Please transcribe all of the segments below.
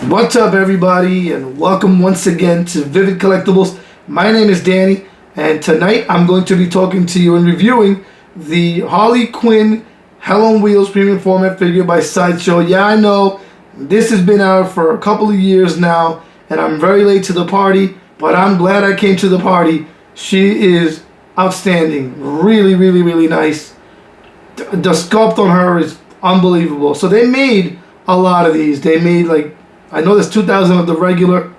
What's up, everybody, and welcome once again to Vivid Collectibles. My name is Danny, and tonight I'm going to be talking to you and reviewing the Harley Quinn Hell on Wheels premium format figure by Sideshow. Yeah, I know this has been out for a couple of years now, and I'm very late to the party, but I'm glad I came to the party. She is outstanding. Really, really, really nice. The sculpt on her is unbelievable. So they made a lot of these. They made, like, I know there's 2,000 of the regular.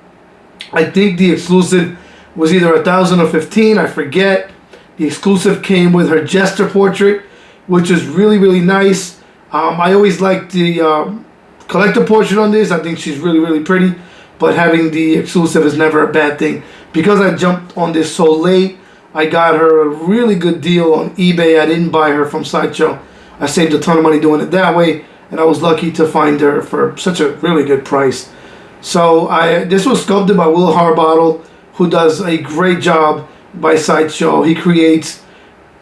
I think the exclusive was either 1,000 or 15. I forget. The exclusive came with her Jester portrait, which is really, really nice. I always like the collector portrait on this. I think she's really, really pretty. But having the exclusive is never a bad thing. Because I jumped on this so late, I got her a really good deal on eBay. I didn't buy her from Sideshow. I saved a ton of money doing it that way. And I was lucky to find her for such a really good price. So this was sculpted by Will Harbottle, who does a great job by Sideshow. He creates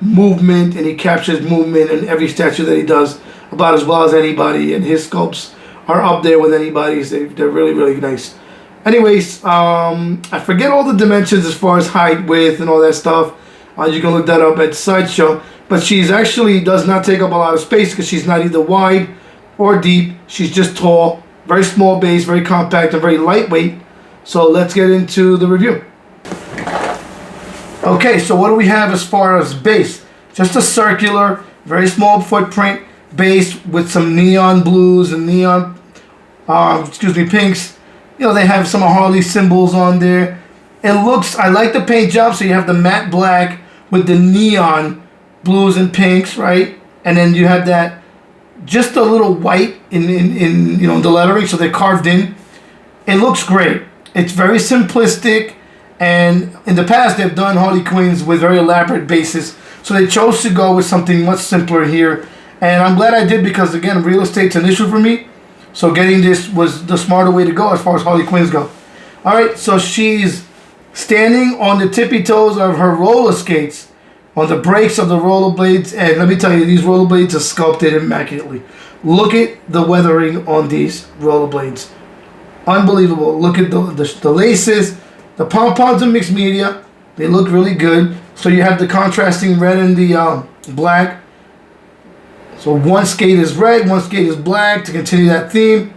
movement and he captures movement in every statue that he does about as well as anybody. And his sculpts are up there with anybody's. They're really, really nice. Anyways, I forget all the dimensions as far as height, width, and all that stuff. You can look that up at Sideshow. But she's actually does not take up a lot of space because she's not either wide or deep. She's just tall, very small base, very compact, and very lightweight. So let's get into the review. Okay, so what do we have as far as base? Just a circular, very small footprint base with some neon blues and neon, pinks. You know, they have some Harley symbols on there. It looks, I like the paint job, so you have the matte black with the neon blues and pinks, right? And then you have that just a little white in the lettering, so they're carved in. It looks great. It's very simplistic, and in the past they've done Harley Quinns with very elaborate bases, so they chose to go with something much simpler here. And I'm glad I did, because again, real estate's an issue for me, so getting this was the smarter way to go as far as Harley Quinns go. Alright, so she's standing on the tippy toes of her roller skates, on the brakes of the rollerblades, and let me tell you, these rollerblades are sculpted immaculately. Look at the weathering on these rollerblades. Unbelievable. Look at the laces. The pom-poms are mixed media. They look really good. So you have the contrasting red and the black. So one skate is red, one skate is black to continue that theme.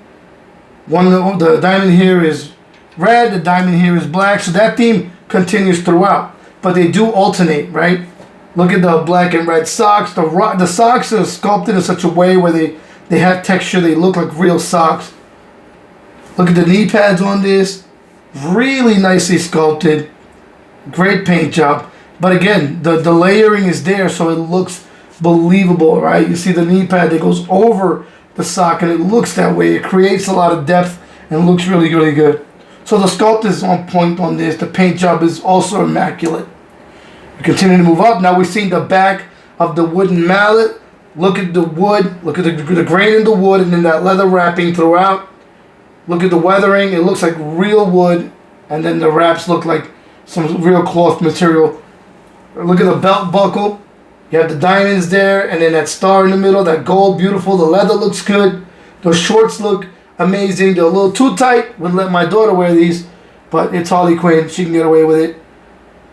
The diamond here is red, the diamond here is black. So that theme continues throughout. But they do alternate, right? Look at the black and red socks. The socks are sculpted in such a way where they have texture. They look like real socks. Look at the knee pads on this. Really nicely sculpted. Great paint job. But again, the layering is there, so it looks believable, right? You see the knee pad that goes over the sock, and it looks that way. It creates a lot of depth and looks really, really good. So the sculpt is on point on this. The paint job is also immaculate. Continue to move up. Now we've seen the back of the wooden mallet. Look at the wood. Look at the grain in the wood, and then that leather wrapping throughout. Look at the weathering. It looks like real wood, and then the wraps look like some real cloth material. Look at the belt buckle. You have the diamonds there, and then that star in the middle, that gold, beautiful. The leather looks good. Those shorts look amazing. They're a little too tight. Wouldn't let my daughter wear these, but it's Harley Quinn. She can get away with it.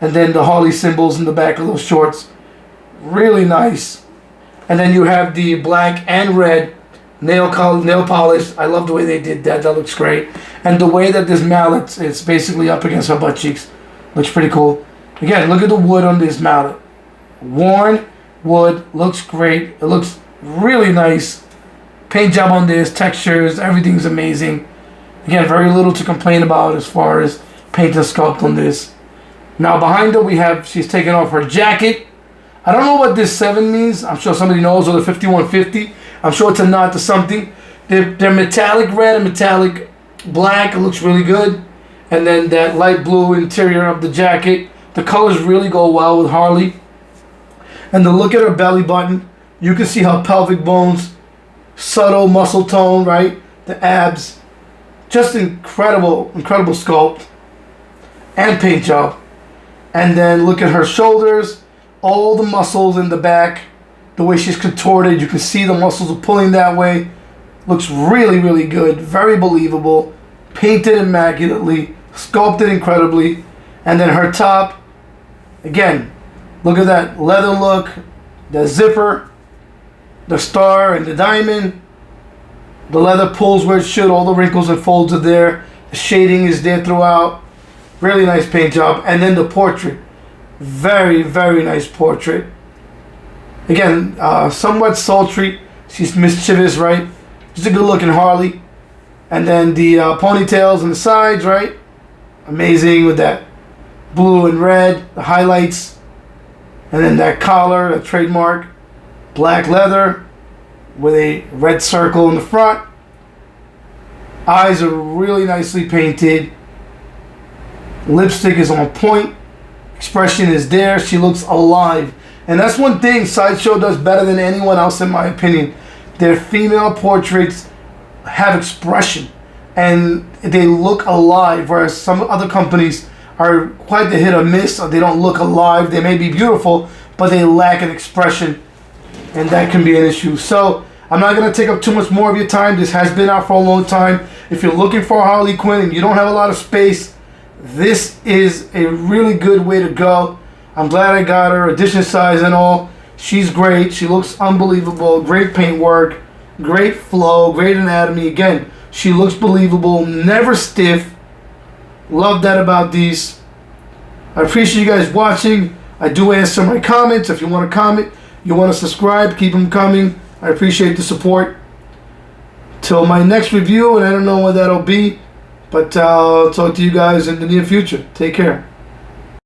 And then the Harley symbols in the back of those shorts. Really nice. And then you have the black and red nail polish. I love the way they did that. That looks great. And the way that this mallet is basically up against her butt cheeks. Looks pretty cool. Again, look at the wood on this mallet. Worn wood. Looks great. It looks really nice. Paint job on this. Textures. Everything's amazing. Again, very little to complain about as far as paint and sculpt on this. Now behind her she's taken off her jacket. I don't know what this 7 means. I'm sure somebody knows, or the 5150. I'm sure it's a nod to something. They're metallic red and metallic black. It looks really good. And then that light blue interior of the jacket. The colors really go well with Harley. And to look at her belly button, you can see her pelvic bones, subtle muscle tone, right? The abs. Just incredible, incredible sculpt and paint job. And then look at her shoulders, all the muscles in the back, the way she's contorted. You can see the muscles are pulling that way. Looks really, really good. Very believable. painted immaculately, sculpted incredibly, and then her top, again, look at that leather look, the zipper, the star and the diamond, the leather pulls where it should, all the wrinkles and folds are there, the shading is there throughout, really nice paint job, and then the portrait, very, very nice portrait. Again, somewhat sultry, she's mischievous, right? She's a good looking Harley. And then the ponytails on the sides, right? Amazing with that blue and red, the highlights. And then that collar, the trademark, black leather with a red circle in the front. Eyes are really nicely painted. Lipstick is on point. Expression is there. She looks alive. And that's one thing Sideshow does better than anyone else, in my opinion. Their female portraits have expression and they look alive, whereas some other companies are quite the hit or miss, or they don't look alive. They may be beautiful, but they lack an expression, and that can be an issue. So I'm not going to take up too much more of your time. This has been out for a long time. If you're looking for a Harley Quinn and you don't have a lot of space, this is a really good way to go. I'm glad I got her, edition size and all. She's great. She looks unbelievable. Great paint work, great flow, great anatomy. Again, she looks believable, never stiff. Love that about these. I appreciate you guys watching. I do answer my comments. If you want to comment, you want to subscribe, keep them coming. I appreciate the support. Till my next review, and I don't know when that'll be, but I'll talk to you guys in the near future. Take care.